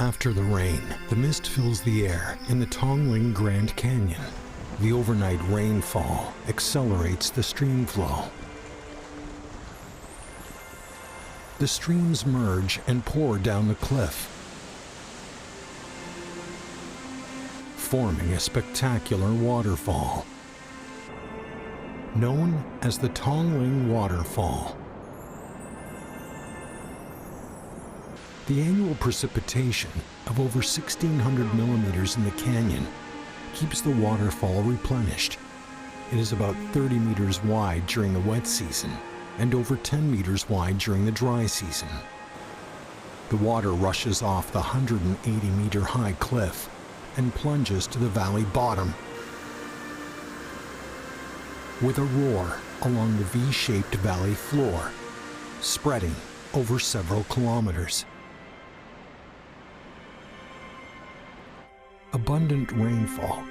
After the rain, the mist fills the air in the Tongling Grand Canyon. The overnight rainfall accelerates the stream flow. The streams merge and pour down the cliff, forming a spectacular waterfall known as the Tongling Waterfall. The annual precipitation of over 1,600 millimeters in the canyon keeps the waterfall replenished. It is about 30 meters wide during the wet season and over 10 meters wide during the dry season. The water rushes off the 180-meter high cliff and plunges to the valley bottom with a roar along the V-shaped valley floor, spreading over several kilometers. Abundant rainfall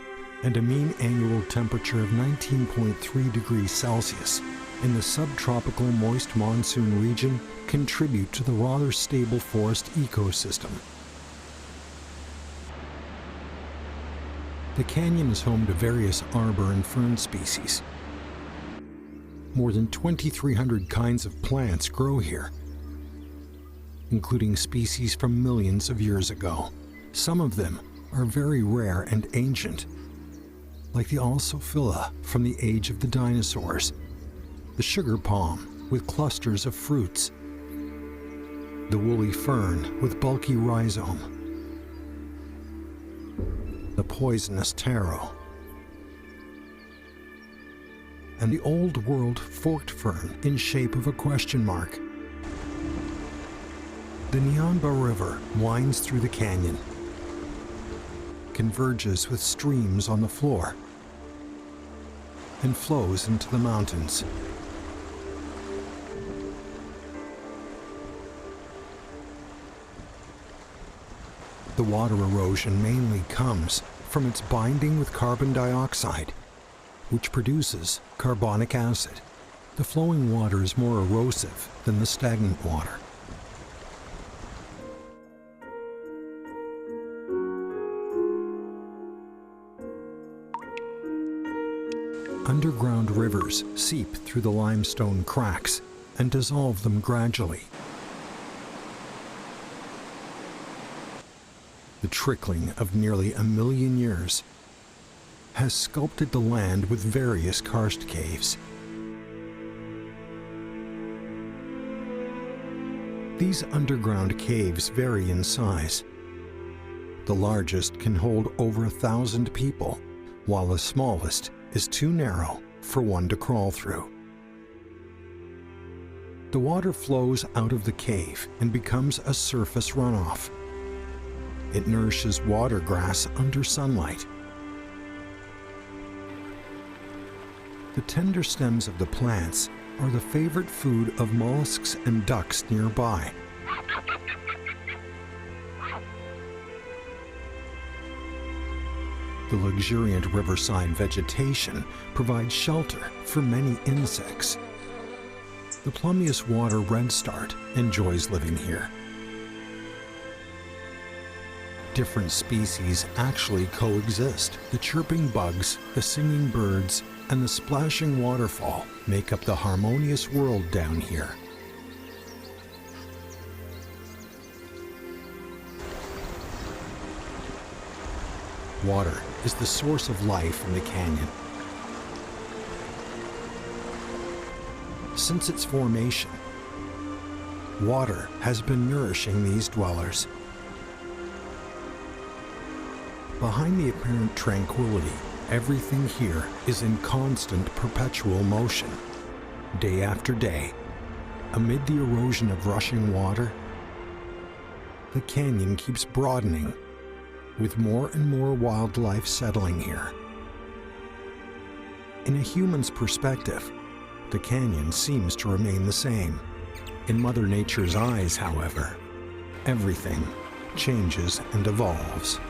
and a mean annual temperature of 19.3 degrees Celsius in the subtropical moist monsoon region contribute to the rather stable forest ecosystem. The canyon is home to various arbor and fern species. More than 2,300 kinds of plants grow here, including species from millions of years ago. Some of them are very rare and ancient, like the Alsophila from the age of the dinosaurs, the sugar palm with clusters of fruits, the woolly fern with bulky rhizome, the poisonous taro, and the old world forked fern in shape of a question mark. The Nyamba River winds through the canyon, converges with streams on the floor, and flows into the mountains. The water erosion mainly comes from its binding with carbon dioxide, which produces carbonic acid. The flowing water is more erosive than the stagnant water. Underground rivers seep through the limestone cracks and dissolve them gradually. The trickling of nearly 1 million years has sculpted the land with various karst caves. These underground caves vary in size. The largest can hold over 1,000 people, while the smallest is too narrow for one to crawl through. The water flows out of the cave and becomes a surface runoff. It nourishes water grass under sunlight. The tender stems of the plants are the favorite food of mollusks and ducks nearby. The luxuriant riverside vegetation provides shelter for many insects. The plumbeous water redstart enjoys living here. Different species actually coexist. The chirping bugs, the singing birds, and the splashing waterfall make up the harmonious world down here. Water is the source of life in the canyon. Since its formation, water has been nourishing these dwellers. Behind the apparent tranquility, everything here is in constant perpetual motion. Day after day, amid the erosion of rushing water, the canyon keeps broadening, with more and more wildlife settling here. In a human's perspective, the canyon seems to remain the same. In Mother Nature's eyes, however, everything changes and evolves.